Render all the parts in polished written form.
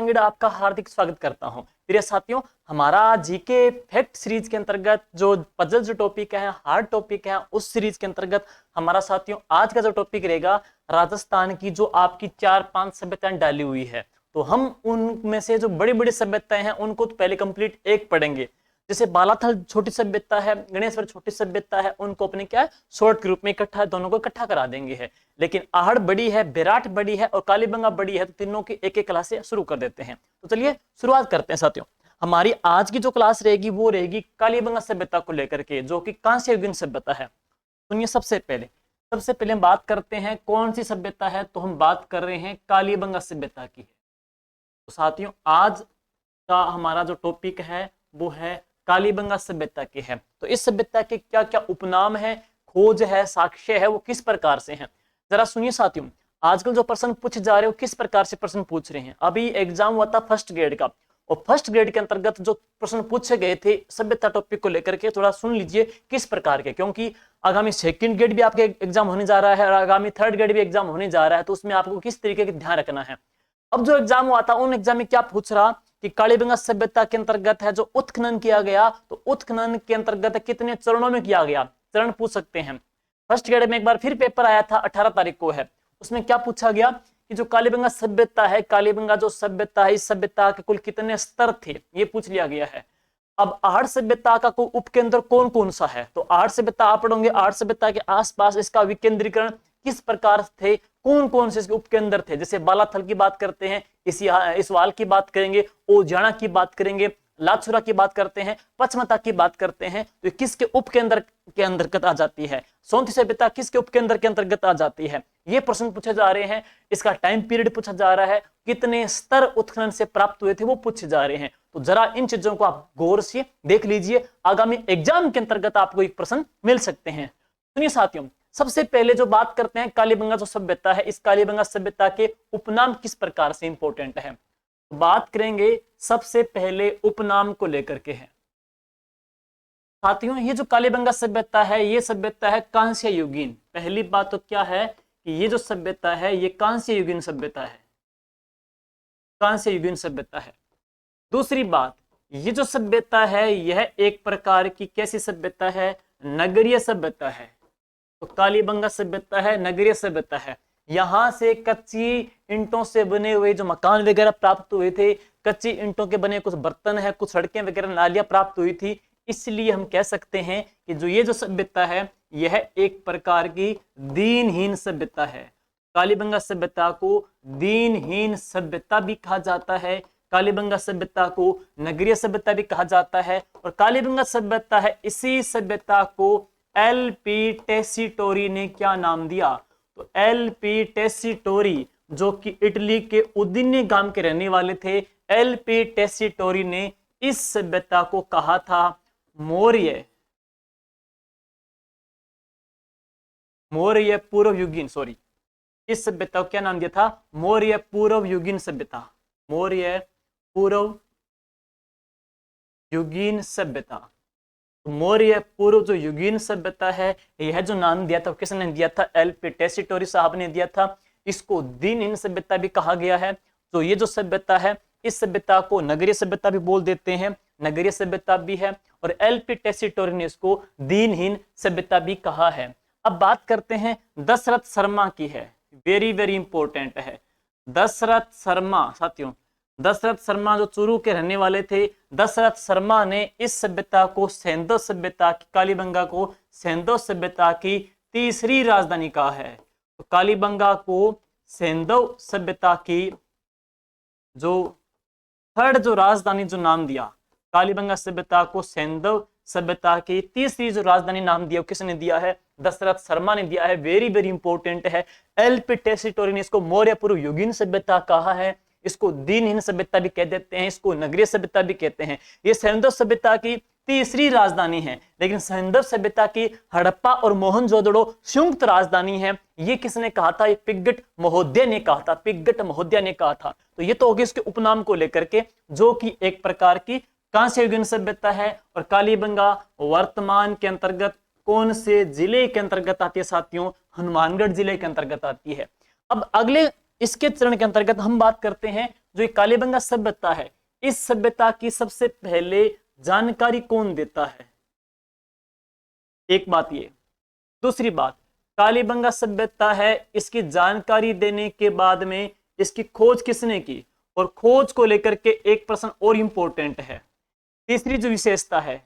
सांगड़ आपका हार्दिक स्वागत करता हूं। प्रिय साथियों, हमारा जीके फैक्ट सीरीज के अंतर्गत जो पजल जो टॉपिक है, हार्ड टॉपिक है, उस सीरीज के अंतर्गत हमारा साथियों आज का जो टॉपिक रहेगा राजस्थान की जो आपकी 4-5 सभ्यताएं डाली हुई है। तो हम उनमें से जो बड़ी बड़ी सभ्यताएं हैं उनको तो पहले कंप्लीट एक पढ़ेंगे। जैसे बालाथल छोटी सभ्यता है, गणेश्वर छोटी सभ्यता है, उनको अपने क्या है शॉर्ट ग्रुप में इकट्ठा दोनों को इकट्ठा करा देंगे है। लेकिन आहड़ बड़ी है, बेराट बड़ी है और कालीबंगा बड़ी है, तो तीनों की एक एक क्लास से शुरू कर देते हैं। तो चलिए शुरुआत करते हैं साथियों। हमारी आज की जो क्लास रहेगी वो रहेगी कालीबंगा सभ्यता को लेकर के, जो कि कांस्य युगीन सभ्यता है। सुनिए, सबसे पहले हम बात करते हैं कौन सी सभ्यता है, तो हम बात कर रहे हैं कालीबंगा सभ्यता की है। तो साथियों आज का हमारा जो टॉपिक है वो है कालीबंगा सभ्यता की है। तो इस सभ्यता के क्या क्या उपनाम है, खोज है, साक्ष्य है, वो किस प्रकार से हैं, जरा सुनिए साथियों। आजकल जो प्रश्न पूछे जा रहे हो किस प्रकार से प्रश्न पूछ रहे हैं। अभी एग्जाम हुआ था फर्स्ट ग्रेड का, और फर्स्ट ग्रेड के अंतर्गत जो प्रश्न पूछे गए थे सभ्यता टॉपिक को लेकर के, थोड़ा सुन लीजिए किस प्रकार के, क्योंकि आगामी सेकंड ग्रेड भी आपके एग्जाम होने जा रहा है और आगामी थर्ड ग्रेड भी एग्जाम होने जा रहा है। तो उसमें आपको किस तरीके का ध्यान रखना है। अब जो एग्जाम हुआ था उन एग्जाम में क्या पूछ रहा कि कालीबंगा सभ्यता के अंतर्गत है जो उत्खनन किया गया, तो उत्खनन के अंतर्गत कितने चरणों में किया गया, चरण पूछ सकते हैं। फर्स्ट ग्रेड में एक बार फिर पेपर आया था 18 तारीख को है, उसमें क्या पूछा गया कि जो कालीबंगा सभ्यता है, कालीबंगा जो सभ्यता है, इस सभ्यता के कुल कितने स्तर थे, ये पूछ लिया गया है। अब आहड़ सभ्यता का कोई उपकेंद्र कौन कौन सा है, तो आहड़ सभ्यता आप पढ़ोगे, आहड़ सभ्यता के आसपास इसका विकेंद्रीकरण किस प्रकार थे, कौन कौन से इसके उपकेंद्र थे। जैसे बालाथल की बात करते हैं, इसवाल की बात करेंगे, ओजाना की बात करेंगे, लाछुरा की बात करते हैं, पचमता की बात करते हैं, तो किसके उपकेंद्र के अंतर्गत आ जाती है। सोंथी सभ्यता किसके उपकेंद्र के अंतर्गत आ जाती है। ये प्रश्न पूछे जा रहे हैं। इसका टाइम पीरियड पूछा जा रहा है, कितने स्तर उत्खनन से प्राप्त हुए थे वो पूछे जा रहे हैं। तो जरा इन चीजों को आप गौर से देख लीजिए, आगामी एग्जाम के अंतर्गत आपको एक प्रश्न मिल सकते हैं। सुनिए साथियों, सबसे पहले जो बात करते हैं कालीबंगा जो सभ्यता है, इस कालीबंगा सभ्यता के उपनाम किस प्रकार से इंपॉर्टेंट है, बात करेंगे सबसे पहले उपनाम को लेकर के है। साथियों ये जो कालीबंगा सभ्यता है, ये सभ्यता है कांस्य युगीन। पहली बात तो क्या है कि ये जो सभ्यता है ये कांस्य युगीन सभ्यता है, कांस्य युगीन सभ्यता है। दूसरी बात, ये जो सभ्यता है यह एक प्रकार की कैसी सभ्यता है, नगरीय सभ्यता है। तो कालीबंगा सभ्यता है नगरीय सभ्यता है। यहां से कच्ची ईंटों से बने हुए जो मकान वगैरह प्राप्त हुए थे, कच्ची ईंटों के बने कुछ बर्तन है, कुछ सड़कें वगैरह, नालियां प्राप्त हुई थी। इसलिए हम कह सकते हैं कि जो ये जो सभ्यता है यह एक प्रकार की दीनहीन सभ्यता है। कालीबंगा सभ्यता को दीनहीन सभ्यता भी कहा जाता है, कालीबंगा सभ्यता को नगरीय सभ्यता भी कहा जाता है। और कालीबंगा सभ्यता है, इसी सभ्यता को एल.पी. टेसीटोरी ने क्या नाम दिया, तो एल.पी. टेसीटोरी जो कि इटली के उदिन्य गांव के रहने वाले थे, एल.पी. टेसीटोरी ने इस सभ्यता को कहा था मौर्य पूर्व युगीन, सॉरी, इस सभ्यता को क्या नाम दिया था, मौर्य पूर्व युगीन सभ्यता, मौर्य पूर्व युगीन सभ्यता। मौर्य पूर्व जो युगीन सभ्यता है, यह जो नाम दिया था किसने दिया था, एल.पी. टेसीटोरी साहब ने दिया था। इसको दीनहीन सभ्यता भी कहा गया है। तो ये जो सभ्यता है, इस सभ्यता को नगरीय सभ्यता भी बोल देते हैं, नगरीय सभ्यता भी है, और एल.पी. टेसीटोरी ने इसको दीनहीन सभ्यता भी कहा है। अब बात करते हैं दशरथ शर्मा की है, वेरी वेरी इंपॉर्टेंट है। दशरथ शर्मा साथियों, दशरथ शर्मा जो चूरू के रहने वाले थे, दशरथ शर्मा ने इस सभ्यता को सैंधव सभ्यता की, कालीबंगा को सैंधव सभ्यता की तीसरी राजधानी कहा है। तो कालीबंगा को सैंधव सभ्यता की जो थर्ड जो राजधानी जो नाम दिया, कालीबंगा सभ्यता को सैंधव सभ्यता की तीसरी जो राजधानी नाम दिया, किसने दिया है, दशरथ शर्मा ने दिया है। वेरी वेरी इंपॉर्टेंट है। एल.पी. टेसीटोरी ने इसको मौर्य पूर्व युगीन सभ्यता कहा है, इसको दीनहीन सभ्यता भी कह देते हैं, इसको नगरीय सभ्यता भी कहते हैं। ये सैंधव सभ्यता की तीसरी राजधानी है, लेकिन सैंधव सभ्यता की हड़प्पा और मोहनजोदड़ो संयुक्त राजधानी है। ये किसने कहा था, ये पिग्गट महोदय ने कहा था, पिग्गट महोदय ने कहा था। तो ये तो होगी इसके उपनाम को लेकर के, जो कि एक प्रकार की कांस्य युगीन सभ्यता है। और कालीबंगा वर्तमान के अंतर्गत कौन से जिले के अंतर्गत आती है साथियों, हनुमानगढ़ जिले के अंतर्गत आती है। अब अगले इसके चरण के अंतर्गत हम बात करते हैं जो ये कालीबंगा सभ्यता है, इस सभ्यता की सबसे पहले जानकारी कौन देता है? एक बात ये। दूसरी बात, कालीबंगा सभ्यता है, इसकी जानकारी देने के बाद में इसकी खोज किसने की? और खोज को लेकर के एक प्रश्न और इंपॉर्टेंट है। तीसरी जो विशेषता है,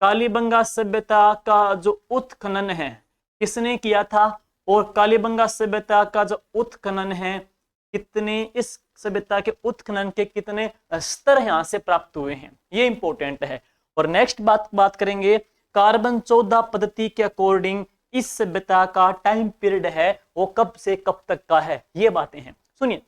कालीबंगा सभ्यता का जो उत्खनन है किसने किया था? और कालीबंगा सभ्यता का जो उत्खनन है, कितने इस सभ्यता के उत्खनन के कितने स्तर यहां से प्राप्त हुए हैं, ये इंपॉर्टेंट है। और नेक्स्ट बात करेंगे, कार्बन 14 पद्धति के अकॉर्डिंग इस सभ्यता का टाइम पीरियड है वो कब से कब तक का है, ये बातें हैं। सुनिए,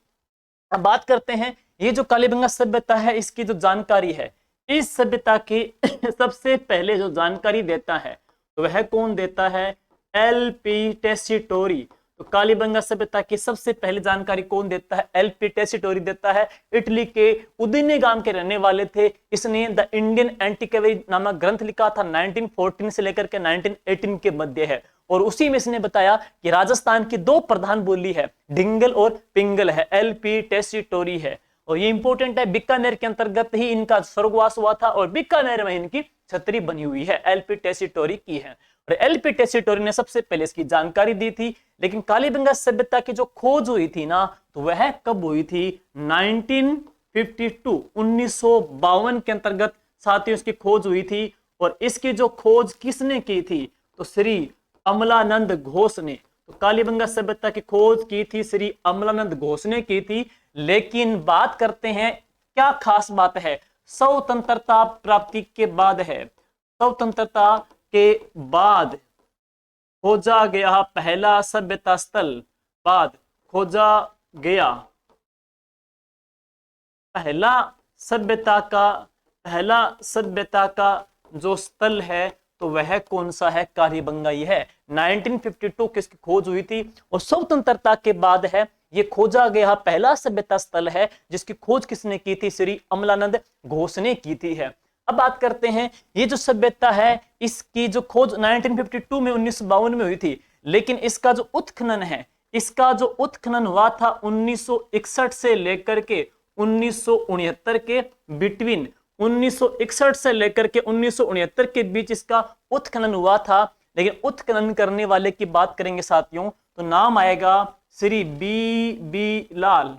अब बात करते हैं ये जो कालीबंगा सभ्यता है इसकी जो जानकारी है, इस सभ्यता की सबसे पहले जो जानकारी देता है तो वह कौन देता है? एलपी टेसीटोरी। तो कालीबंगा सभ्यता की सबसे पहले जानकारी कौन देता है? एलपी टेसीटोरी देता है। इटली के उदिने गांव के रहने वाले थे। इसने द इंडियन एंटीक्वेरी नामक ग्रंथ लिखा था, 1914 से लेकर के 1918 के मध्य है। और उसी में इसने बताया कि राजस्थान की दो प्रधान बोली है, ढिंगल और पिंगल है, एलपी टेसीटोरी है। और ये इंपॉर्टेंट है, बीकानेर के अंतर्गत ही इनका स्वर्गवास हुआ था और बीकानेर में इनकी छतरी बनी हुई है, एलपी टेसीटोरी की है। और एलपी टेसीटोरी ने सबसे पहले इसकी जानकारी दी थी। लेकिन कालीबंगा सभ्यता की जो खोज हुई थी ना, तो वह कब हुई थी? 1952 1952 के अंतर्गत साथियों इसकी खोज हुई थी। और इसकी जो खोज किसने की थी? तो श्री अमलानंद घोष ने। तो कालीबंगा सभ्यता की खोज की थी श्री अमलानंद घोष ने की थी। लेकिन बात करते हैं क्या खास बात है, स्वतंत्रता प्राप्ति के बाद है। स्वतंत्रता के बाद खोजा गया पहला सभ्यता स्थल, बाद खोजा गया पहला सभ्यता का जो स्थल है तो वह कौन सा है? कालीबंगा ही है। 1952 की इसकी खोज हुई थी और स्वतंत्रता के बाद है ये खोजा गया पहला सभ्यता स्थल है, जिसकी खोज किसने की थी? श्री अमलानंद घोष ने की थी है। अब बात करते हैं ये जो सभ्यता है इसकी जो खोज 1952 में 1952 में हुई थी। लेकिन इसका जो उत्खनन है, इसका जो उत्खनन हुआ था 1961 से लेकर के 1969 के बिटवीन, 1961 से लेकर के 1969 के बीच इसका उत्खनन हुआ था। लेकिन उत्खनन करने वाले की बात करेंगे साथियों तो नाम आएगा श्री बी लाल।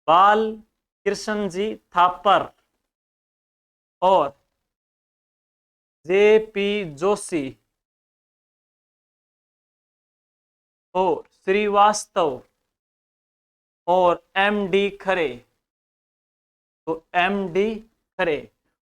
बाल कृष्ण जी थापर और जेपी जोशी और श्रीवास्तव और एमडी खरे। तो एमडी खरे,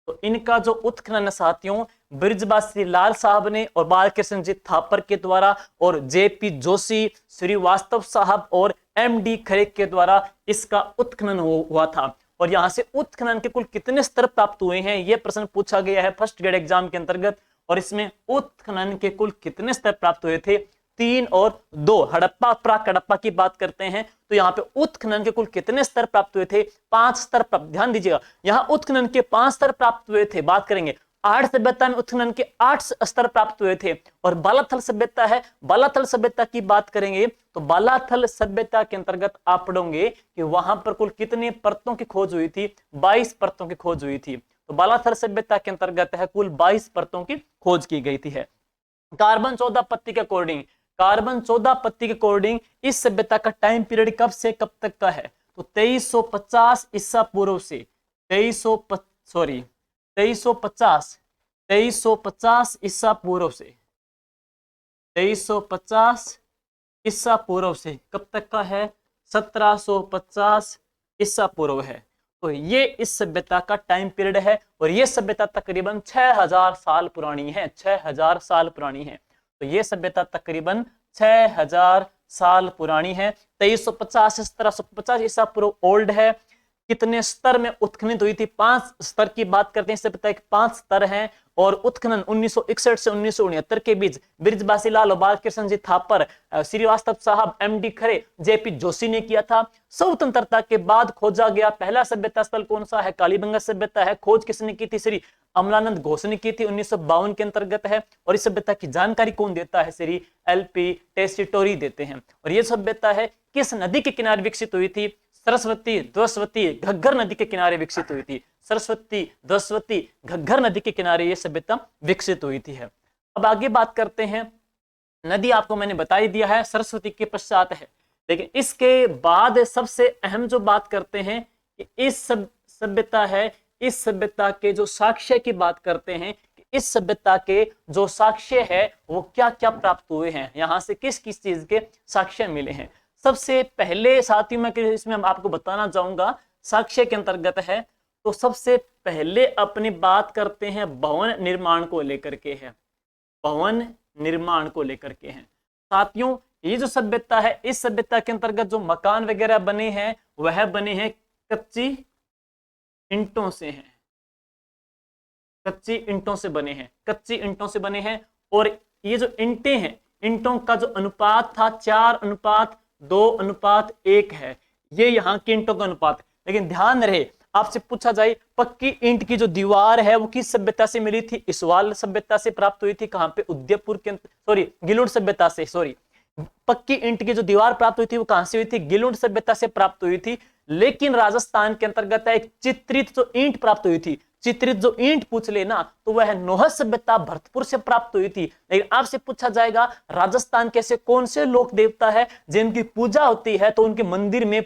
तो इनका जो उत्खनन साथियों ब्रिजवासी लाल साहब ने और बालकृष्ण जी थापर के द्वारा और जेपी जोशी, श्रीवास्तव साहब और एमडी खरे के द्वारा इसका उत्खनन हुआ था। और यहां से उत्खनन के कुल कितने स्तर प्राप्त हुए हैं यह प्रश्न पूछा गया है फर्स्ट ग्रेड एग्जाम के अंतर्गत। और इसमें उत्खनन के कुल कितने स्तर प्राप्त हुए थे? 3 और 2। हड़प्पा प्राक हड़प्पा की बात करते हैं तो यहाँ पे उत्खनन के कुल कितने स्तर प्राप्त हुए थे? 5 स्तर प्राप्त। ध्यान दीजिएगा, यहाँ उत्खनन के 5 स्तर प्राप्त हुए थे। बात करेंगे 8 सभ्यता में उत्खनन के 8 स्तर प्राप्त हुए थे। और बालाथल सभ्यता है, बालाथल सभ्यता की बात करेंगे तो बालाथल सभ्यता के अंतर्गत आप पढ़ोगे कि वहां पर कुल कितने परतों की खोज हुई थी? 22 परतों की खोज हुई थी। तो बालाथल सभ्यता के अंतर्गत है कुल 22 परतों की खोज की गई थी है। कार्बन 14 पत्ती के अकॉर्डिंग, कार्बन 14 पत्ती के अकॉर्डिंग इस सभ्यता का टाइम पीरियड कब से कब तक का है? तो 2350 ईसा पूर्व से 2350 ईसा पूर्व से 2350 ईसा पूर्व से कब तक का है? 1750 ईसा पूर्व है। तो ये इस सभ्यता का टाइम पीरियड है। और ये सभ्यता तकरीबन 6000 साल पुरानी है, 6000 साल पुरानी है। तो ये सभ्यता तकरीबन 6000 साल पुरानी है। 2350 से 1750 ईसा पूर्व ओल्ड है। कितने स्तर में उत्खनन हुई थी? 5 स्तर की बात करते हैं। इससे पता है कि 5 स्तर हैं और उत्खनन 1961 से 1969 के बीच बृजबासी लाल, बाल कृष्ण जी थापर, श्रीवास्तव साहब, एमडी खरे, जेपी जोशी ने किया था। स्वतंत्रता के बाद खोजा गया पहला सभ्यता स्थल कौन सा है? कालीबंगा सभ्यता है। खोज किसने की थी? श्री अमलानंद घोष ने की थी, 1952 के अंतर्गत है। और इस सभ्यता की जानकारी कौन देता है? श्री एलपी टेस्टिटोरी देते हैं। और यह सभ्यता है किस नदी के किनारे विकसित हुई थी? सरस्वती, द्वस्वती, घग्गर नदी के किनारे विकसित हुई थी। सरस्वती, द्वस्वती, घग्गर नदी के किनारे यह सभ्यता विकसित हुई थी है। अब आगे बात करते हैं। नदी आपको मैंने बता ही दिया है, सरस्वती के पश्चात है। लेकिन इसके बाद सबसे अहम जो बात करते हैं कि इस सभ्यता है, इस सभ्यता के जो साक्ष्य की बात करते हैं, इस सभ्यता के जो साक्ष्य है वो क्या क्या प्राप्त हुए हैं, यहां से किस किस चीज के साक्ष्य मिले हैं। सबसे पहले साथियों में इसमें आपको बताना चाहूंगा साक्ष्य के अंतर्गत है, तो सबसे पहले अपनी बात करते हैं भवन निर्माण को लेकर के है। भवन निर्माण को लेकर के हैं साथियों। ये जो सभ्यता है, इस सभ्यता के अंतर्गत जो मकान वगैरह बने हैं वह बने हैं कच्ची ईंटों से हैं, कच्ची ईंटों से बने हैं, कच्ची ईंटों से बने हैं। और ये जो ईंटें हैं, ईंटों का जो अनुपात था 4:2:1 है, ये यहाँ की ईंटों का अनुपात है। लेकिन ध्यान रहे, आपसे पूछा जाए पक्की ईंट की जो दीवार है वो किस सभ्यता से मिली थी? इसवाल सभ्यता से प्राप्त हुई थी। कहां पे? उदयपुर के गिलुड़ सभ्यता से। पक्की ईंट की जो दीवार प्राप्त हुई थी वो कहां से हुई थी? गिलुड़ सभ्यता से प्राप्त हुई थी। लेकिन राजस्थान के अंतर्गत एक चित्रित जो ईंट प्राप्त हुई थी, चित्रित जो ईंट पूछ लेना तो वह नोहर सभ्यता भरतपुर से प्राप्त हुई थी। लेकिन आपसे पूछा जाएगा राजस्थान के ऐसे कौन से लोक देवता है जिनकी पूजा होती है तो उनके मंदिर में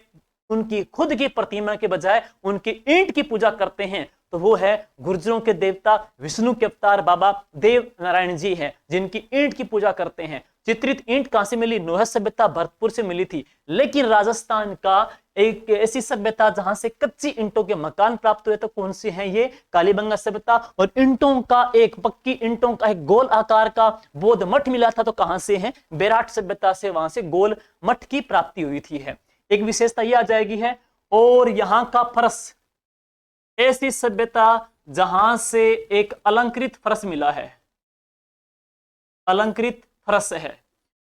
उनकी खुद की प्रतिमा के बजाय उनकी ईंट की पूजा करते हैं? तो वो है गुर्जरों के देवता विष्णु के अवतार बाबा देव नारायण जी हैं, जिनकी ईंट की पूजा करते हैं। चित्रित ईंट कहां से मिली? नोहर सभ्यता भरतपुर से मिली थी। लेकिन राजस्थान का एक ऐसी सभ्यता जहां से कच्ची ईंटों के मकान प्राप्त हुए तो कौन सी है? ये कालीबंगा सभ्यता। और ईंटों का एक पक्की ईंटों का एक गोल आकार का बौद्ध मठ मिला था, तो कहां से है? बेराट सभ्यता से, वहां से गोल मठ की प्राप्ति हुई थी है। एक विशेषता यह आ जाएगी है। और यहां का फर्श, ऐसी सभ्यता जहां से एक अलंकृत फर्श मिला है, अलंकृत फर्श है।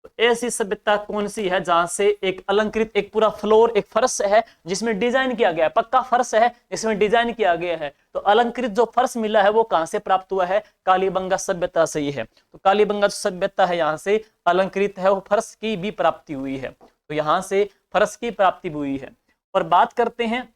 तो ऐसी सभ्यता कौन सी है जहां से एक अलंकृत, एक पूरा फ्लोर, एक फर्श है जिसमें डिजाइन किया गया है, पक्का फर्श है इसमें डिजाइन किया गया है। तो अलंकृत जो फर्श मिला है वो कहां से प्राप्त हुआ है? कालीबंगा सभ्यता से ही है। तो कालीबंगा सभ्यता है यहां से अलंकृत है, वो फर्श की भी प्राप्ति हुई है। तो यहां से फर्श की प्राप्ति हुई है। और बात करते हैं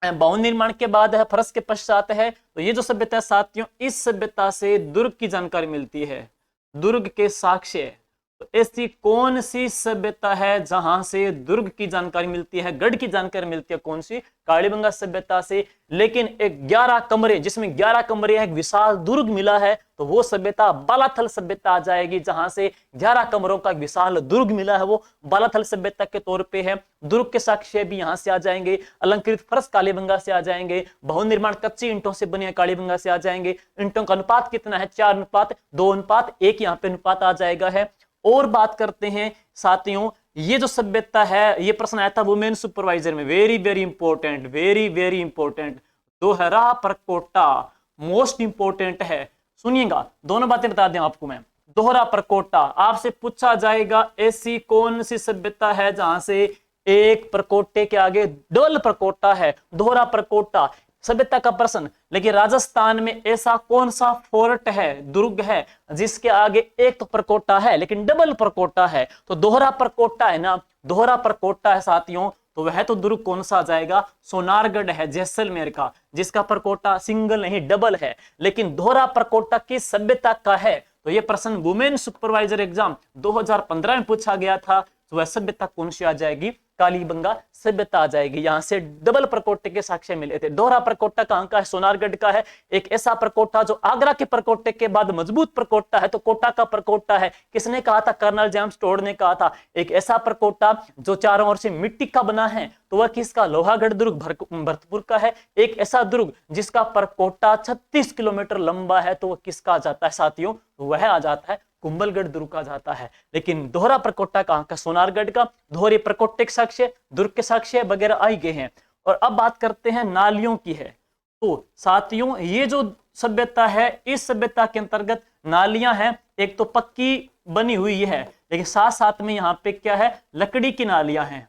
भवन निर्माण के बाद है, फर्श के पश्चात है। तो ये जो सभ्यता है साथियों, इस सभ्यता से दुर्ग की जानकारी मिलती है, दुर्ग के साक्ष्य। तो ऐसी कौन सी सभ्यता है जहां से दुर्ग की जानकारी मिलती है, गढ़ की जानकारी मिलती है? कौन सी? कालीबंगा सभ्यता से। लेकिन एक 11 कमरे, जिसमें 11 कमरे हैं, एक विशाल दुर्ग मिला है, तो वो सभ्यता बालाथल सभ्यता आ जाएगी, जहां से 11 कमरों का विशाल दुर्ग मिला है, वो बालाथल सभ्यता के तौर पे है। दुर्ग के साक्ष्य भी यहां से आ जाएंगे। अलंकृत फर्श कालीबंगा से आ जाएंगे। भवन निर्माण कच्ची ईंटों से बने कालीबंगा से आ जाएंगे। ईंटों का अनुपात कितना है? 4:2:1 यहाँ पे अनुपात आ जाएगा है। और बात करते हैं साथियों, ये जो सभ्यता है, ये प्रश्न आया था वुमेन सुपरवाइजर में, very very important, very very important. दोहरा प्रकोटा मोस्ट इंपॉर्टेंट है, सुनिएगा। दोनों बातें बता दें आपको मैं। दोहरा प्रकोटा आपसे पूछा जाएगा, ऐसी कौन सी सभ्यता है जहां से एक प्रकोटे के आगे डबल प्रकोटा है? दोहरा प्रकोटा सभ्यता का प्रश्न। लेकिन राजस्थान में ऐसा कौन सा फोर्ट है, दुर्ग है, जिसके आगे एक तो प्रकोटा है लेकिन डबल प्रकोटा है? तो दोहरा प्रकोटा है ना, दोहरा प्रकोटा है साथियों। तो वह तो दुर्ग कौन सा आ जाएगा? सोनारगढ़ है, जैसलमेर का, जिसका प्रकोटा सिंगल नहीं डबल है। लेकिन दोहरा प्रकोटा किस सभ्यता का है? तो यह प्रश्न वुमेन सुपरवाइजर एग्जाम 2015 में पूछा गया था। तो वह सभ्यता कौन सी आ जाएगी? कालीबंगा सभ्यता आ जाएगी। यहां से डबल प्रकोटे के साक्ष्य मिले थे। दोहरा प्रकोटा कहां का है? सोनारगढ़ का है। एक ऐसा प्रकोटा जो आगरा के प्रकोटे के बाद मजबूत प्रकोटा है, तो कोटा का प्रकोटा है। किसने कहा था? कर्नल जेम्स टोड ने कहा था। एक ऐसा प्रकोटा जो चारों ओर से मिट्टी का बना है, तो वह किसका? लोहागढ़ दुर्ग भरतपुर का है। एक ऐसा दुर्ग जिसका प्रकोटा 36 किलोमीटर लंबा है, तो वह किसका आ जाता है साथियों? वह आ जाता है कुंभलगढ़ दुर्ग का जाता है। लेकिन दोहरा प्रकोटा कहां का? सोनारगढ़ का। दोहरे प्रकोटे के साक्ष्य, दुर्ग के साक्ष्य वगैरह आई गए हैं। और अब बात करते हैं नालियों की है। तो साथियों ये जो सभ्यता है, इस सभ्यता के अंतर्गत नालियां हैं, एक तो पक्की बनी हुई है, लेकिन साथ साथ में यहाँ पे क्या है, लकड़ी की नालियां हैं,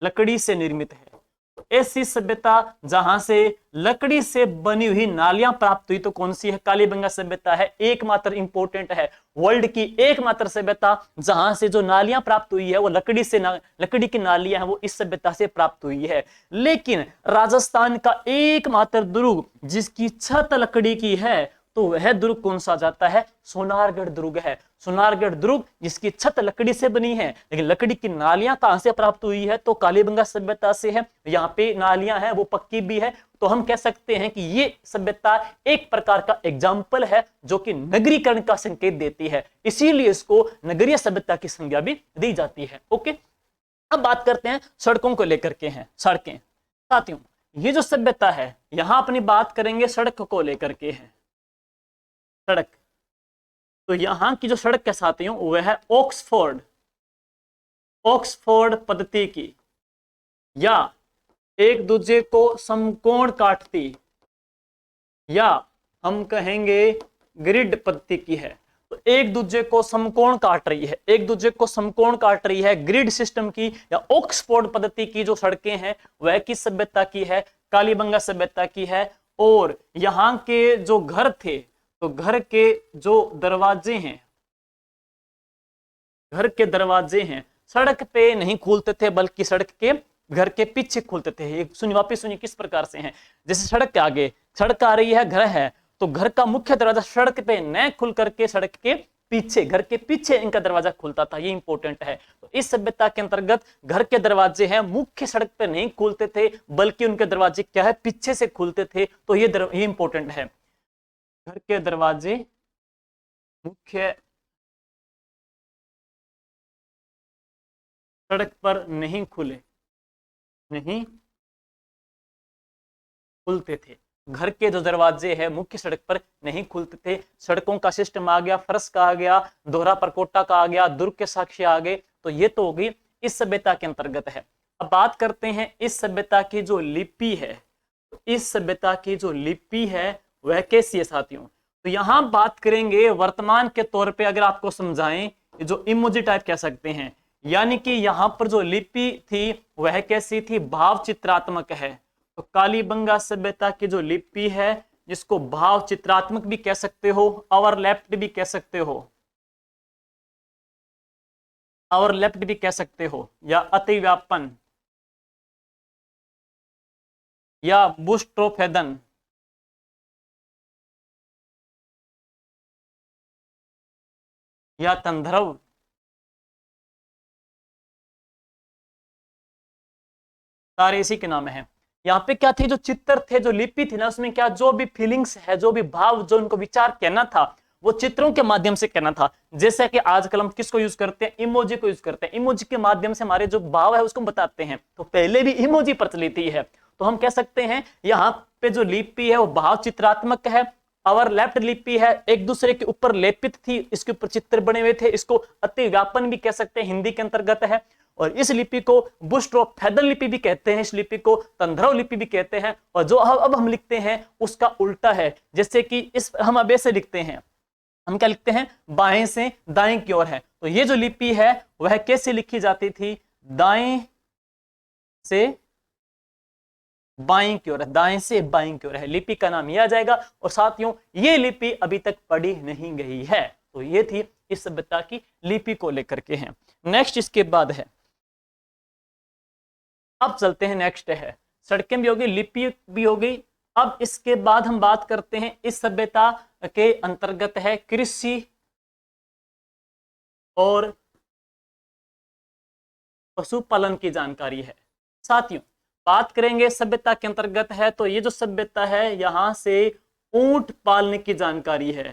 लकड़ी से निर्मित है। तो ऐसी सभ्यता जहां से लकड़ी से बनी हुई नालियां प्राप्त हुई तो कौन सी है, कालीबंगा सभ्यता है। एकमात्र इंपोर्टेंट है, वर्ल्ड की एकमात्र सभ्यता जहां से जो नालियां प्राप्त हुई है वो लकड़ी से लकड़ी की नालियां हैं, वो इस सभ्यता से प्राप्त हुई है। लेकिन राजस्थान का एकमात्र दुर्ग जिसकी छत लकड़ी की है, तो वह दुर्ग कौन सा जाता है, सोनारगढ़ दुर्ग है। सोनारगढ़ दुर्ग जिसकी छत लकड़ी से बनी है, लेकिन लकड़ी की नालियां कहां से प्राप्त हुई है, तो कालीबंगा सभ्यता से है। यहाँ पे नालियां हैं वो पक्की भी है, तो हम कह सकते हैं कि ये सभ्यता एक प्रकार का एग्जाम्पल है जो कि नगरीकरण का संकेत देती है, इसीलिए इसको नगरीय सभ्यता की संज्ञा भी दी जाती है। ओके, अब बात करते हैं सड़कों को लेकर के हैं। सड़कें साथियों, ये जो सभ्यता है यहां अपनी बात करेंगे सड़क को लेकर के है। सड़क, तो यहां की जो सड़क के साथियों वह है ऑक्सफोर्ड पद्धति की, या एक दूसरे को समकोण काटती, या हम कहेंगे ग्रिड पद्धति की है। तो एक दूसरे को समकोण काट रही है, एक दूसरे को समकोण काट रही है, ग्रिड सिस्टम की या ऑक्सफोर्ड पद्धति की जो सड़कें हैं वह किस सभ्यता की है, कालीबंगा सभ्यता की है। और यहां के जो घर थे, तो घर के जो दरवाजे हैं, घर के दरवाजे हैं सड़क पे नहीं खुलते थे, बल्कि सड़क के घर के पीछे खुलते थे। सुनिए वापिस सुनिए किस प्रकार से हैं। जैसे सड़क के आगे सड़क आ रही है, घर है, तो घर का मुख्य दरवाजा सड़क पे न खुल करके सड़क के पीछे, घर के पीछे इनका दरवाजा खुलता था। ये इंपॉर्टेंट है। तो इस सभ्यता के अंतर्गत घर के दरवाजे हैं मुख्य सड़क पे नहीं खुलते थे, बल्कि उनके दरवाजे क्या है, पीछे से खुलते थे। तो ये इंपॉर्टेंट है, घर के दरवाजे मुख्य सड़क पर नहीं खुलते थे। घर के जो दरवाजे हैं मुख्य सड़क पर नहीं खुलते थे। सड़कों का सिस्टम आ गया, फर्श का आ गया, दोहरा परकोटा का आ गया, दुर्ग के साक्ष्य आ गए। तो ये तो होगी इस सभ्यता के अंतर्गत है। अब बात करते हैं इस सभ्यता की जो लिपि है। तो इस सभ्यता की जो लिपि है वह कैसी है साथियों, तो यहां बात करेंगे वर्तमान के तौर पे, अगर आपको समझाएं, जो इमोजी टाइप कह सकते हैं, यानी कि यहां पर जो लिपि थी वह कैसी थी, भाव चित्रात्मक है। तो कालीबंगा सभ्यता की जो लिपि है, जिसको भाव चित्रात्मक भी कह सकते हो, ओवरलैप्ड भी कह सकते हो, ओवरलैप्ड भी कह सकते हो, या अतिव्यापन, या बुस्ट्रोफेदन, या तंध्रव, सारे इसी के नाम है। यहाँ पे क्या थे, जो चित्र थे, जो लिपि थी ना, उसमें क्या जो भी फीलिंग्स है, जो भी भाव, जो उनको विचार कहना था, वो चित्रों के माध्यम से कहना था। जैसे कि आजकल हम किसको यूज करते हैं, इमोजी को यूज करते हैं। इमोजी के माध्यम से हमारे जो भाव है उसको बताते हैं। तो पहले भी इमोजी प्रचलित ही है। तो हम कह सकते हैं यहाँ पे जो लिपि है वो भाव चित्रात्मक है, ओवरलैप्ड लिपि है, एक दूसरे के ऊपर लेपित थी, इसके ऊपर चित्र बने हुए थे। इसको अतिव्यापन भी कह सकते हैं, हिंदी के अंतर्गत है। और इस लिपि को बुस्ट्रोफेदन लिपि भी कहते हैं, इस लिपि को तंध्रव लिपि भी कहते हैं। और जो अब हम लिखते हैं उसका उल्टा है। जैसे कि इस हम अब ऐसे लिखते हैं, हम क्या लिखते हैं, बाएं से दाएं की ओर है। तो ये जो लिपि है वह कैसे लिखी जाती थी, दाएं से बाएं की ओर है, दाएं से बाएं की ओर है। लिपि का नाम यह आ जाएगा। और साथियों ये लिपि अभी तक पढ़ी नहीं गई है। तो ये थी इस सभ्यता की लिपि को लेकर के है। नेक्स्ट इसके बाद है, अब चलते हैं, नेक्स्ट है सड़कें भी होगी, लिपि भी होगी। अब इसके बाद हम बात करते हैं इस सभ्यता के अंतर्गत है कृषि और पशुपालन की जानकारी है। साथियों बात करेंगे सभ्यता के अंतर्गत है, तो ये जो सभ्यता है यहां से ऊंट पालने की जानकारी है।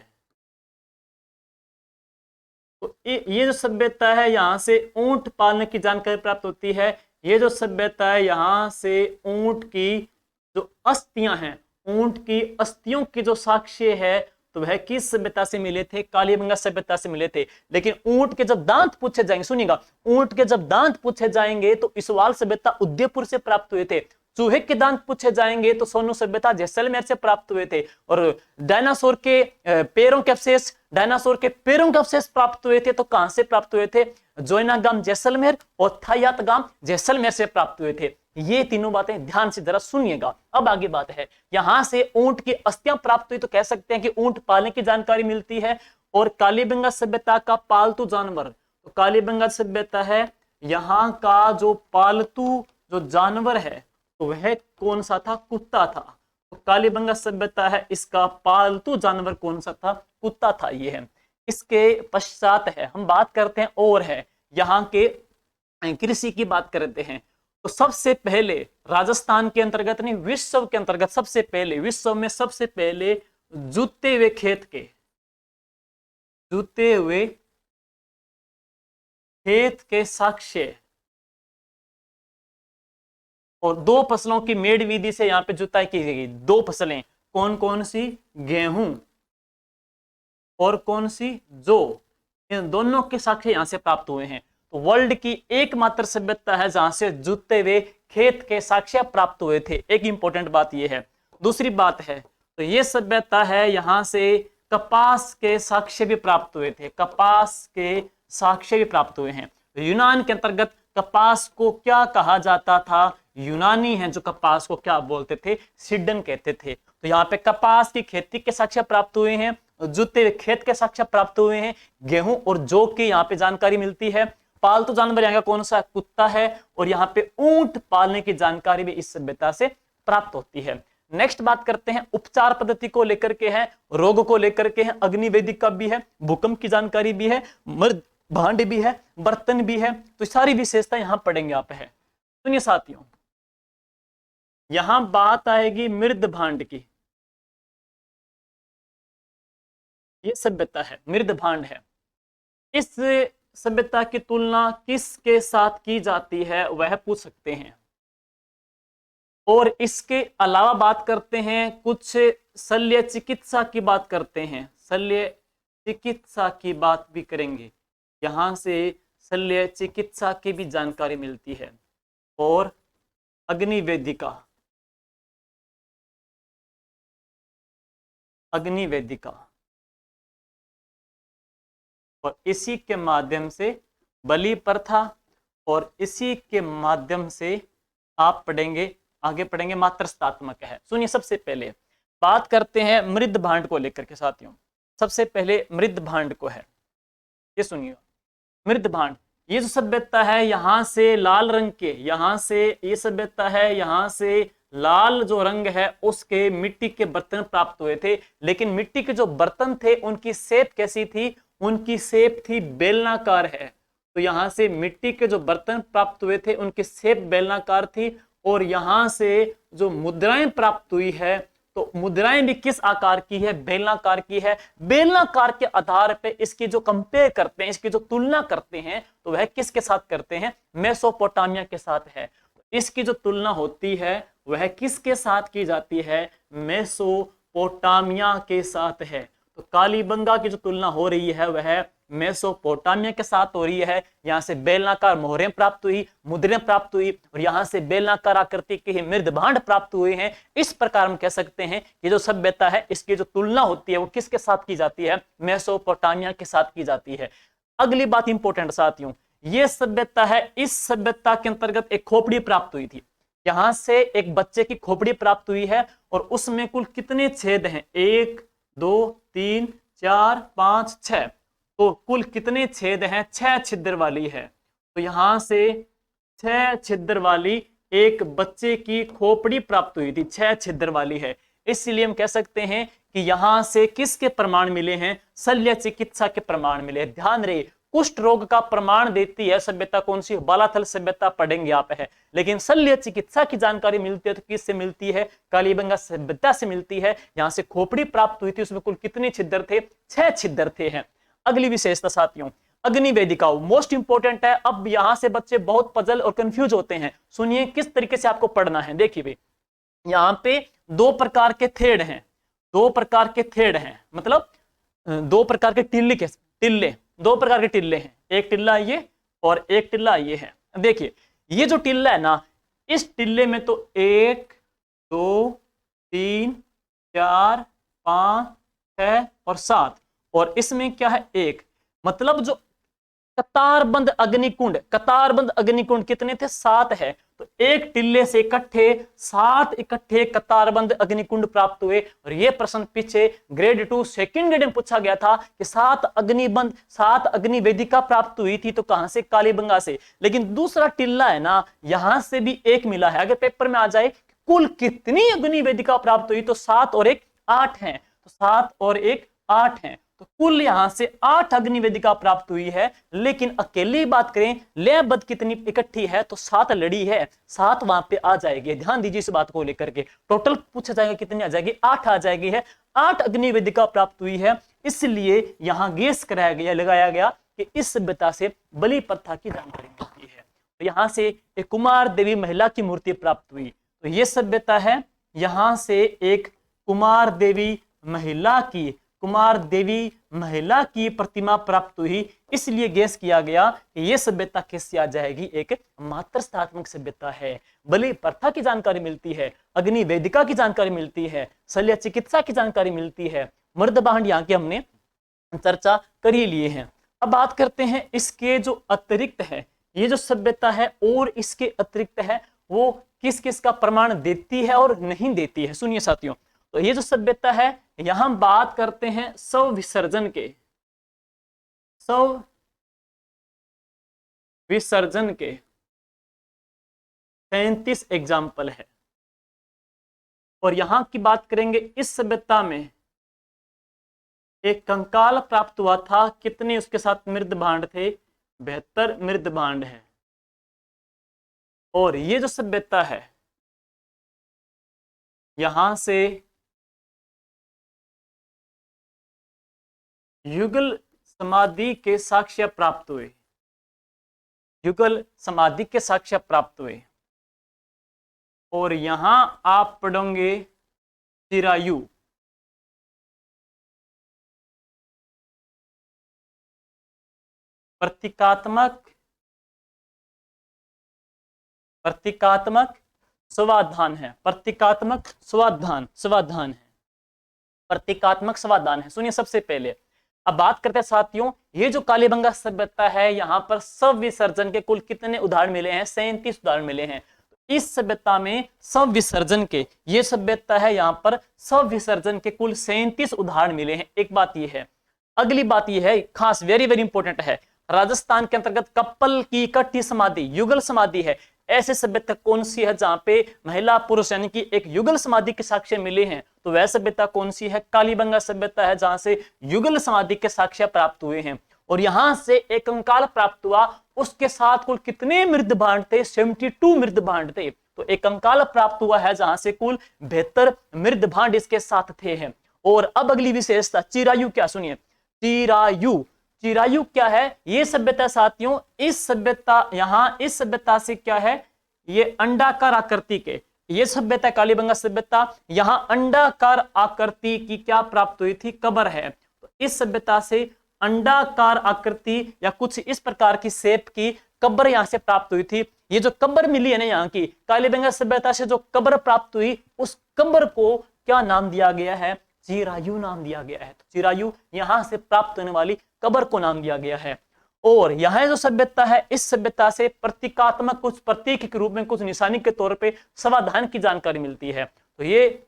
तो ये जो सभ्यता है यहां से ऊंट पालने की जानकारी प्राप्त होती है। ये जो सभ्यता है यहां से ऊंट की जो अस्थियां हैं, ऊंट की अस्थियों की जो साक्ष्य है तो वह किस सभ्यता से मिले थे? कालीबंगा सभ्यता से मिले थे। लेकिन ऊंट के जब दांत पूछे जाएंगे, सुनिएगा, ऊंट के जब दांत पूछे जाएंगे तो इसवाल सभ्यता उदयपुर से प्राप्त हुए थे। चूहे के दांत पूछे जाएंगे तो सोनू सभ्यता जैसलमेर से प्राप्त हुए थे। और डायनासोर के पैरों के अवशेष, डायनासोर के पैरों के अवशेष प्राप्त हुए थे तो कहां से प्राप्त हुए थे? जोयनागाम जैसलमेर और थायातगाम जैसलमेर से प्राप्त हुए थे। ये तीनों बातें ध्यान से जरा सुनिएगा। अब आगे बात है, यहां से ऊंट की अस्थियां प्राप्त हुई तो कह सकते हैं कि ऊंट पालने की जानकारी मिलती है। और कालीबंगा सभ्यता का पालतू जानवर, तो कालीबंगा सभ्यता है यहाँ का जो पालतू जो जानवर है तो वह कौन सा था? कुत्ता था। तो कालीबंगा सभ्यता है, इसका पालतू जानवर कौन सा था? कुत्ता था। ये है। इसके पश्चात है हम बात करते हैं और है यहाँ के कृषि की बात करते हैं। तो सबसे पहले राजस्थान के अंतर्गत नहीं, विश्व के अंतर्गत सबसे पहले, विश्व में सबसे पहले जुते हुए खेत के, जुते हुए खेत के साक्ष्य और 2 फसलों की मेड़ विधि से यहाँ पे जुताई की गई। 2 फसलें कौन कौन सी? गेहूं और कौन सी? जौ। इन दोनों के साक्ष्य यहाँ से प्राप्त हुए हैं। तो वर्ल्ड की एकमात्र सभ्यता है जहां से जुते हुए खेत के साक्ष्य प्राप्त हुए थे। एक इंपॉर्टेंट बात यह है। दूसरी बात है, तो ये सभ्यता है यहां से कपास के साक्ष्य भी प्राप्त हुए थे। कपास के साक्ष्य भी प्राप्त हुए हैं। यूनान के अंतर्गत कपास को क्या कहा जाता था? यूनानी हैं जो कपास को क्या बोलते थे? सिडन कहते थे। तो यहाँ पे कपास की खेती के साक्ष्य प्राप्त हुए हैं, जुते हुए खेत के साक्ष्य प्राप्त हुए हैं, गेहूं और जौ की यहाँ पे जानकारी मिलती है। पालतू जानवर यहाँ का कौन सा? कुत्ता है। और यहाँ पे ऊंट पालने की जानकारी भी इस सभ्यता से प्राप्त होती है। नेक्स्ट बात करते हैं, उपचार पद्धति को लेकर के है, रोग को लेकर के है, अग्निवेदिक का भी है, भूकंप की जानकारी भी है, मृद भांड भी है, बर्तन भी है। तो सारी विशेषता यहाँ पढ़ेंगे आप है। सुनिए साथियों, यहां बात आएगी मृद भांड की। ये सभ्यता है, मृद भांड है। इस सभ्यता की तुलना किसके साथ की जाती है वह पूछ सकते हैं। और इसके अलावा बात करते हैं, कुछ शल्य चिकित्सा की बात करते हैं, शल्य चिकित्सा की बात भी करेंगे। यहां से शल्य चिकित्सा की भी जानकारी मिलती है। और अग्निवेदिका, अग्निवेदिका, और इसी के माध्यम से बलि प्रथा, और इसी के माध्यम से आप पढ़ेंगे, आगे पढ़ेंगे मात्रस्तात्मक है। सुनिए, सबसे पहले बात करते हैं मृद भांड को लेकर के साथियों। सबसे पहले मृद भांड को है, ये सुनिए, मृद भांड ये जो सभ्यता है यहां से लाल रंग के, यहां से ये सभ्यता है यहां से लाल जो रंग है उसके मिट्टी के बर्तन प्राप्त हुए थे। लेकिन मिट्टी के जो बर्तन थे उनकी शेप कैसी थी? उनकी शेप थी बेलनाकार है। तो यहां से मिट्टी के जो बर्तन प्राप्त हुए थे उनकी शेप बेलनाकार थी। और यहां से जो मुद्राएं प्राप्त हुई है तो मुद्राएं भी किस आकार की है? बेलनाकार की है। बेलनाकार के आधार पे इसकी जो कंपेयर करते हैं, इसकी जो तुलना करते हैं तो वह किसके साथ करते हैं? मेसोपोटामिया के साथ है। इसकी जो तुलना होती है वह किसके साथ की जाती है? मेसोपोटामिया के साथ है। तो कालीबंगा की जो तुलना हो रही है वह मेसोपोटामिया के साथ हो रही है। यहाँ से बेलनाकार मोहरें प्राप्त हुई, मुद्रें प्राप्त हुई, और यहाँ से बेलनाकार आकृति के ही मृद भांड प्राप्त हुए हैं। इस प्रकार हम कह सकते हैं कि जो सभ्यता है इसकी जो तुलना होती है वो किसके साथ की जाती है? मेसोपोटामिया के साथ की जाती है। अगली बात इंपॉर्टेंट साथियों, ये सभ्यता है, इस सभ्यता के अंतर्गत एक खोपड़ी प्राप्त हुई थी। यहां से एक बच्चे की खोपड़ी प्राप्त हुई है और उसमें कुल कितने छेद हैं? 1 2 3 4 5 6। तो कुल कितने छेद हैं? 6 छिद्र वाली है। तो यहां से 6 छिद्र वाली एक बच्चे की खोपड़ी प्राप्त हुई थी, 6 छिद्र वाली है। इसलिए हम कह सकते हैं कि यहां से किसके प्रमाण मिले हैं? शल्य चिकित्सा के प्रमाण मिले। ध्यान रहे, कुष्ठ रोग का प्रमाण देती है सभ्यता कौन सी? बालाथल सभ्यता पढ़ेंगे आप है। लेकिन शल्य चिकित्सा की जानकारी मिलती है तो किससे मिलती है? कालीबंगा सभ्यता से मिलती है। यहां से खोपड़ी प्राप्त हुई थी, उसमें कुल कितने छिद्र थे? 6 छिद्र थे हैं। अगली विशेषता साथियों, अग्निवेदिका मोस्ट इंपोर्टेंट है। अब यहां से बच्चे बहुत पजल और कंफ्यूज होते हैं। सुनिए किस तरीके से आपको पढ़ना है। देखिए भाई, यहां पे 2 प्रकार के थ्रेड हैं, दो प्रकार के थ्रेड हैं, मतलब दो प्रकार के टिल्ले, दो प्रकार के टिल्ले हैं, एक टिल्ला ये और एक टिल्ला ये है। देखिए ये जो टिल्ला है ना, इस टिल्ले में तो 1 2 3 4 5 6 और 7, और इसमें क्या है 1, मतलब जो कतारबंद अग्निकुंड कितने थे 7 है, तो एक टिल्ले से इकट्ठे 7 इकट्ठे कतारबंद अग्निकुंड प्राप्त हुए। और यह प्रश्न पीछे ग्रेड 2 सेकंड ग्रेड में पूछा गया था कि 7 अग्नि वेदिका प्राप्त हुई थी, तो कहां से, कालीबंगा से। लेकिन दूसरा टिल्ला है ना, यहां से भी 1 मिला है। अगर पेपर में आ जाए कुल कितनी अग्नि वेदिका प्राप्त हुई, तो 7 और 1 8 है, तो 7 और 1 8 है, तो कुल यहां से 8 अग्नि वेदिका प्राप्त हुई है। लेकिन अकेली बात करें लयबद्ध कितनी इकट्ठी है, तो 7 लड़ी है, 7 वहां पे आ जाएगी। ध्यान दीजिए इस बात को लेकर के, टोटल पूछा जाएगा कितनी आ जाएगी, 8 आ जाएगी है, 8 अग्नि वेदिका प्राप्त हुई है। इसलिए यहां गेस कराया गया, लगाया गया कि इस सभ्यता से बलि प्रथा की जानकारी मिलती है। तो यहां से एक कुमार देवी महिला की मूर्ति प्राप्त हुई, तो यह सभ्यता है, यहां से एक कुमार देवी महिला की प्रतिमा प्राप्त हुई। इसलिए गेस किया गया कि यह सभ्यता किससे आ जाएगी, एक मातृस्थात्मक सभ्यता है। बलि प्रथा की जानकारी मिलती है, अग्नि वेदिका की जानकारी मिलती है, शल्य चिकित्सा की जानकारी मिलती है, मर्दबाहन यहाँ की हमने चर्चा कर ही लिए हैं। अब बात करते हैं इसके जो अतिरिक्त है, ये जो सभ्यता है और इसके अतिरिक्त है, वो किस किस का प्रमाण देती है और नहीं देती है। सुनिए साथियों, तो ये जो सभ्यता है, यहां बात करते हैं शव विसर्जन के, 37 एग्जाम्पल है। और यहां की बात करेंगे, इस सभ्यता में एक कंकाल प्राप्त हुआ था, कितने उसके साथ मृद भांड थे, 72 मृद भांड है। और ये जो सभ्यता है, यहां से युगल समाधि के साक्ष्य प्राप्त हुए, और यहां आप पढ़ोगे चिरायु, प्रतीकात्मक स्वाधान है, प्रतीकात्मक स्वाधान है। सुनिए सबसे पहले, अब बात करते हैं साथियों, ये जो कालीबंगा सभ्यता है, यहां पर शव विसर्जन के कुल कितने उदाहरण मिले हैं, 37 उदाहरण मिले हैं। इस सभ्यता में शव विसर्जन के, ये सभ्यता है, यहां पर शव विसर्जन के कुल 37 उदाहरण मिले हैं। एक बात ये है, अगली बात ये है, खास वेरी वेरी इंपॉर्टेंट है, राजस्थान के अंतर्गत कपल की इकट्ठी समाधि, युगल समाधि है। ऐसी सभ्यता कौन सी है जहां पे महिला पुरुष यानी कि एक युगल समाधि के साक्ष्य मिले हैं, तो वह सभ्यता कौन सी है, कालीबंगा सभ्यता है, जहां से युगल समाधि के साक्ष्य प्राप्त हुए हैं। और यहां से एक कंकाल प्राप्त हुआ, उसके साथ कुल कितने मृद भांड थे, 72 मृद भांड थे। तो एक कंकाल प्राप्त हुआ है जहां से कुल 72 मृद भांड इसके साथ थे हैं। और अब अगली विशेषता चिरायु, क्या सुनिए, चिरायु क्या है, ये सभ्यता साथियों, इस सभ्यता से क्या है, ये अंडाकार आकृति के, ये सभ्यता कालीबंगा सभ्यता, यहां अंडाकार आकृति की क्या प्राप्त हुई थी, कब्र है। तो इस सभ्यता से अंडाकार आकृति या कुछ इस प्रकार की शेप की कब्र यहां से प्राप्त हुई थी। ये जो कब्र मिली है ना यहाँ की, कालीबंगा सभ्यता से जो कब्र प्राप्त हुई, उस कब्र को क्या नाम दिया गया है, चिरायु नाम दिया गया है। तो चिरायु यहां से प्राप्त होने वाली कब्र को नाम दिया गया है। और यहां जो सभ्यता है, इस सभ्यता से प्रतीकात्मक, कुछ प्रतीक के रूप में, कुछ निशानी के तौर पे समाधान की जानकारी मिलती है। तो ये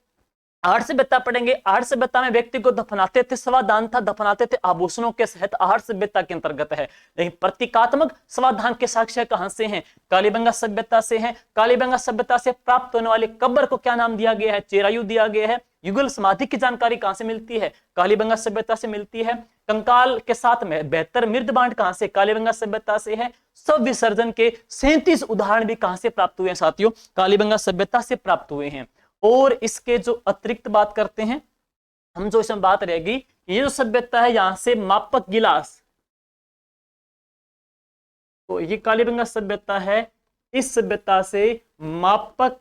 8 सभ्यता पढ़ेंगे। 8 सभ्यता में व्यक्ति को दफनाते थे, समाधान था, दफनाते थे आभूषणों के सहित, 8 सभ्यता के अंतर्गत है। लेकिन प्रतीकात्मक समाधान के साक्ष्य कहां से हैं, कालीबंगा सभ्यता से हैं। कालीबंगा सभ्यता से प्राप्त होने वाले कब्र को क्या नाम दिया गया है, चिरायु दिया गया है। युगल समाधि की जानकारी कहां से मिलती है, कालीबंगा सभ्यता से मिलती है। कंकाल के साथ में 72 मृद भांड कहां से, कालीबंगा सभ्यता से है। शव विसर्जन के 37 उदाहरण भी कहां से प्राप्त हुए हैं साथियों, कालीबंगा सभ्यता से प्राप्त हुए हैं। और इसके जो अतिरिक्त बात करते हैं हम, जो इसमें बात रहेगी, ये जो सभ्यता है, यहां से मापक गिलास, तो ये कालीबंगा सभ्यता है, इस सभ्यता से मापक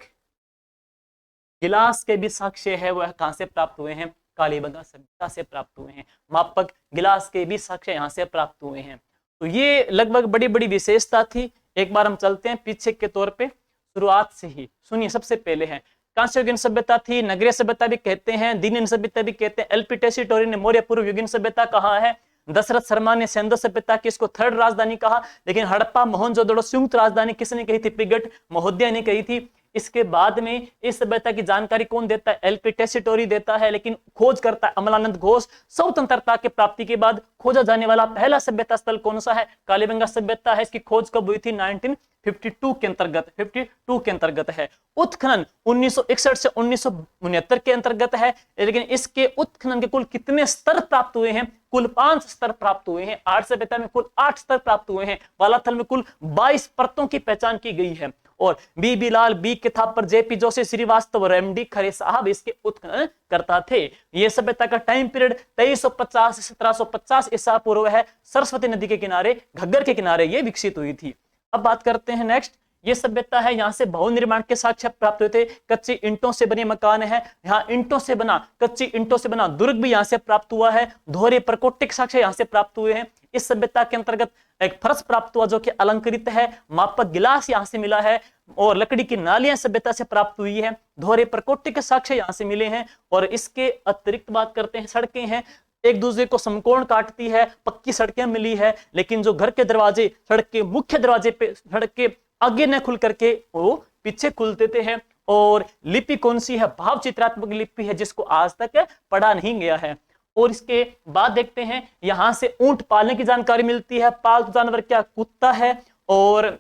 गिलास के भी साक्ष्य है, वह कहां से प्राप्त हुए हैं, कालीबंगा सभ्यता से प्राप्त हुए हैं। मापक गिलास के भी साक्ष्य यहाँ से प्राप्त हुए हैं। तो ये लगभग बड़ी बड़ी विशेषता थी। एक बार हम चलते हैं पीछे के तौर पे, शुरुआत से ही सुनिए। सबसे पहले है कांस्य युगीन सभ्यता थी, नगरीय सभ्यता भी कहते हैं, दीनहीन सभ्यता भी कहते हैं। एलपी टेसीटोरी ने मौर्य पूर्व युगीन सभ्यता कहा है। दशरथ शर्मा ने सेंदो सभ्यता की इसको थर्ड राजधानी कहा। लेकिन हड़प्पा मोहनजोदड़ो संयुक्त राजधानी किसने कही थी? पिगट महोदय ने कही थी। इसके बाद में इस सभ्यता की जानकारी कौन देता है? एलपी टेसीटोरी देता है। लेकिन खोज करता है अमलानंद घोष। स्वतंत्रता के प्राप्ति के बाद खोजा जाने वाला पहला सभ्यता स्थल कौन सा है? कालीबंगा सभ्यता है। इसकी खोज कब हुई थी? 1952 के अंतर्गत, 52 के अंतर्गत है। उत्खनन 1961 से 1969 के अंतर्गत है। लेकिन इसके उत्खनन के कुल कितने स्तर प्राप्त हुए हैं? कुल 5 स्तर प्राप्त हुए हैं। 8 सभ्यता में कुल 8 स्तर प्राप्त हुए हैं। वालाथल में कुल 22 परतों की पहचान की गई है। और बी लाल, बी के थापर, जेपी जोशी श्रीवास्तव और एमडी खरे साहब इसके उत्खनन करता थे। यह सभ्यता का टाइम पीरियड 2350 से 1750 ईसा पूर्व है। सरस्वती नदी के किनारे, घग्गर के किनारे ये विकसित हुई थी। अब बात करते हैं नेक्स्ट। ये सभ्यता है, यहाँ से भवन निर्माण के साक्ष्य प्राप्त हुए थे। कच्ची ईंटों से बने मकान है, यहाँ ईंटों से बना, कच्ची ईंटों से बना दुर्ग भी यहाँ से प्राप्त हुआ है। दोहरे प्रकोष्ठ के साक्ष्य यहाँ से प्राप्त हुए हैं। इस सभ्यता के अंतर्गत एक फर्श प्राप्त हुआ जो कि अलंकृत है। मापक गिलास यहाँ से मिला है और लकड़ी की नालियां सभ्यता से प्राप्त हुई है। दोहरे प्रकोष्ठ के साक्ष्य यहाँ से मिले हैं। और इसके अतिरिक्त बात करते हैं, सड़कें हैं, एक दूसरे को समकोण काटती है, पक्की सड़कें मिली है। लेकिन जो घर के दरवाजे सड़क के मुख्य दरवाजे पे सड़क के आगे न खुल करके वो पीछे खुल देते हैं। और लिपि कौन सी है? भाव चित्रात्मक लिपि है, जिसको आज तक पढ़ा नहीं गया है। और इसके बाद देखते हैं, यहां से ऊंट पालने की जानकारी मिलती है। पालतू जानवर क्या? कुत्ता है। और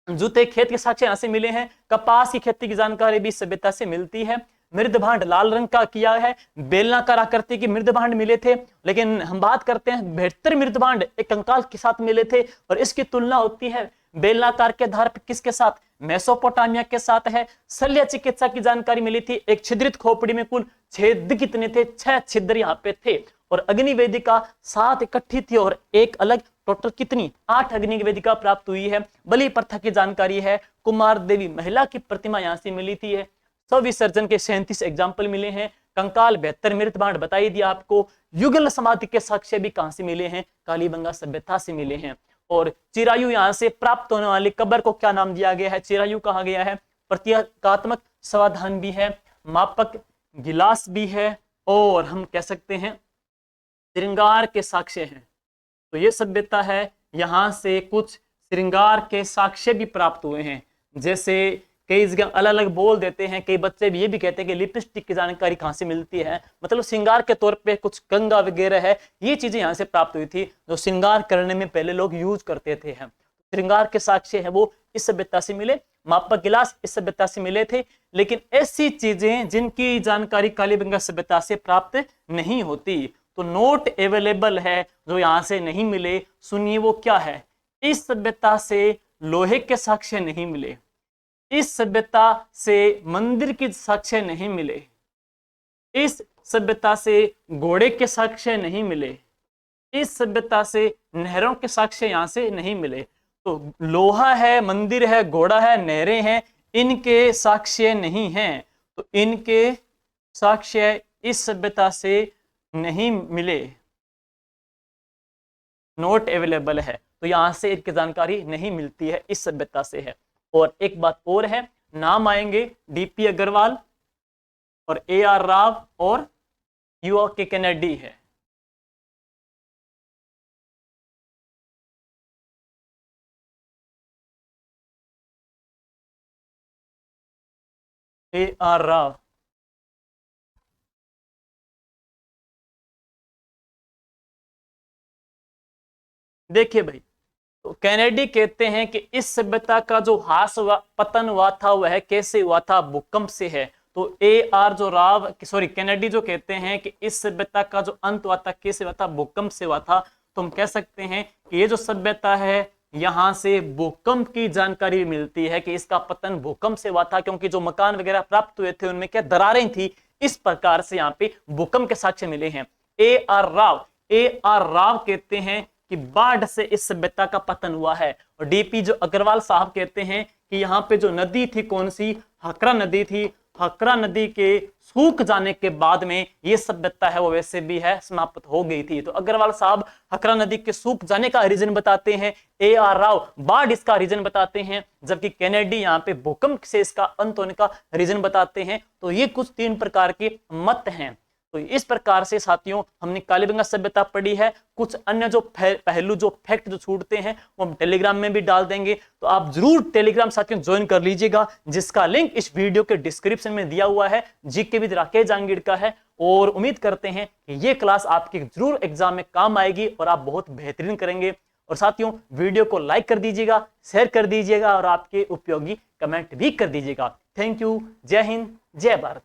जूते खेत के साक्ष्य यहां से मिले हैं। कपास की खेती की जानकारी भी सभ्यता से मिलती है। मृद भांड लाल रंग का किया है। बेलनाकार आकृति के मृद भांड मिले थे। लेकिन हम बात करते हैं 72 मृद भांड एक कंकाल के साथ मिले थे। और इसकी तुलना होती है बेलनाकार के आधार पर किसके साथ? मेसोपोटामिया के साथ है। शल्य चिकित्सा की जानकारी मिली थी। एक छिद्रित खोपड़ी में कुल छेद कितने थे? 6 छिद्र यहाँ पे थे। और अग्नि वेदिका 7 इकट्ठी थी और एक अलग। टोटल कितनी? 8 अग्नि वेदिका प्राप्त हुई है। बलि प्रथा की जानकारी है। कुमार देवी महिला की प्रतिमा यहाँ से मिली थी। विसर्जन के 37 एग्जाम्पल मिले हैं। कंकाल 72 मृत भांड बताई दिया आपको। युगल समाधि के साक्ष्य भी कहां से मिले हैं? कालीबंगा सभ्यता से मिले हैं। और चिरायु यहां से प्राप्त होने वाली कब्र को क्या नाम दिया गया है? चिरायु कहा गया है। प्रतीकात्मक समाधान भी है, मापक गिलास भी है, और हम कह सकते हैं श्रृंगार के साक्ष्य हैं। तो ये सभ्यता है, यहां से कुछ श्रृंगार के साक्ष्य भी प्राप्त हुए हैं। जैसे कई जगह अलग अलग बोल देते हैं, कई बच्चे भी ये भी कहते हैं कि लिपस्टिक की जानकारी कहाँ से मिलती है, मतलब श्रृंगार के तौर पे कुछ कंगा वगैरह है, ये चीजें यहाँ से प्राप्त हुई थी जो श्रृंगार करने में पहले लोग यूज करते थे। हम श्रृंगार के साक्ष्य है वो इस सभ्यता से मिले। मापक गिलास इस सभ्यता से मिले थे। लेकिन ऐसी चीजें जिनकी जानकारी कालीबंगा सभ्यता से प्राप्त नहीं होती, तो नोट अवेलेबल है जो यहाँ से नहीं मिले। सुनिए वो क्या है? इस सभ्यता से लोहे के साक्ष्य नहीं मिले, इस सभ्यता से मंदिर के साक्ष्य नहीं मिले, इस सभ्यता से घोड़े के साक्ष्य नहीं मिले, इस सभ्यता से नहरों के साक्ष्य यहां से नहीं मिले। तो लोहा है, मंदिर है, घोड़ा है, नहरें हैं, इनके साक्ष्य नहीं हैं। तो इनके साक्ष्य इस सभ्यता से नहीं मिले, नोट अवेलेबल है, तो यहां से इनकी जानकारी नहीं मिलती है, इस सभ्यता से है। और एक बात और है, नाम आएंगे डीपी अग्रवाल और AR राव और UOK कैनेडी है। AR राव, देखिए भाई, तो कैनेडी कहते हैं कि इस सभ्यता का जो ह्रास हुआ, पतन हुआ था, वह कैसे हुआ था? भूकंप से है। तो AR जो राव सॉरी कैनेडी जो कहते हैं कि इस सभ्यता का जो अंत हुआ था कैसे हुआ था? भूकंप से हुआ था। तो हम कह सकते हैं कि ये जो सभ्यता है, यहां से भूकंप की जानकारी मिलती है कि इसका पतन भूकंप से हुआ था, क्योंकि जो मकान वगैरह प्राप्त हुए थे उनमें क्या दरारें थी, इस प्रकार से यहाँ पे भूकंप के साक्ष्य मिले हैं। AR राव कहते हैं कि बाढ़ से इस सभ्यता का पतन हुआ है। और डीपी जो अग्रवाल साहब कहते हैं कि यहाँ पे जो नदी थी, कौन सी? हकरा नदी थी। हकरा नदी के सूख जाने के बाद में ये सभ्यता है वो वैसे भी है समाप्त हो गई थी। तो अग्रवाल साहब हकरा नदी के सूख जाने का रीजन बताते हैं, AR राव बाढ़ इसका रीजन बताते हैं, जबकि केनेडी यहाँ पे भूकंप से इसका अंत होने का रीजन बताते हैं। तो ये कुछ 3 प्रकार के मत हैं। तो इस प्रकार से साथियों हमने कालीबंगा सभ्यता पढ़ी है। कुछ अन्य जो पहलू जो फैक्ट जो छूटते हैं वो हम टेलीग्राम में भी डाल देंगे, तो आप जरूर टेलीग्राम साथियों ज्वाइन कर लीजिएगा, जिसका लिंक इस वीडियो के डिस्क्रिप्शन में दिया हुआ है। जीके विद राकेश जहांगीर का है और उम्मीद करते हैं कि ये क्लास आपके जरूर एग्जाम में काम आएगी और आप बहुत बेहतरीन करेंगे। और साथियों वीडियो को लाइक कर दीजिएगा, शेयर कर दीजिएगा और आपके उपयोगी कमेंट भी कर दीजिएगा। Thank you. जय हिंद, जय भारत।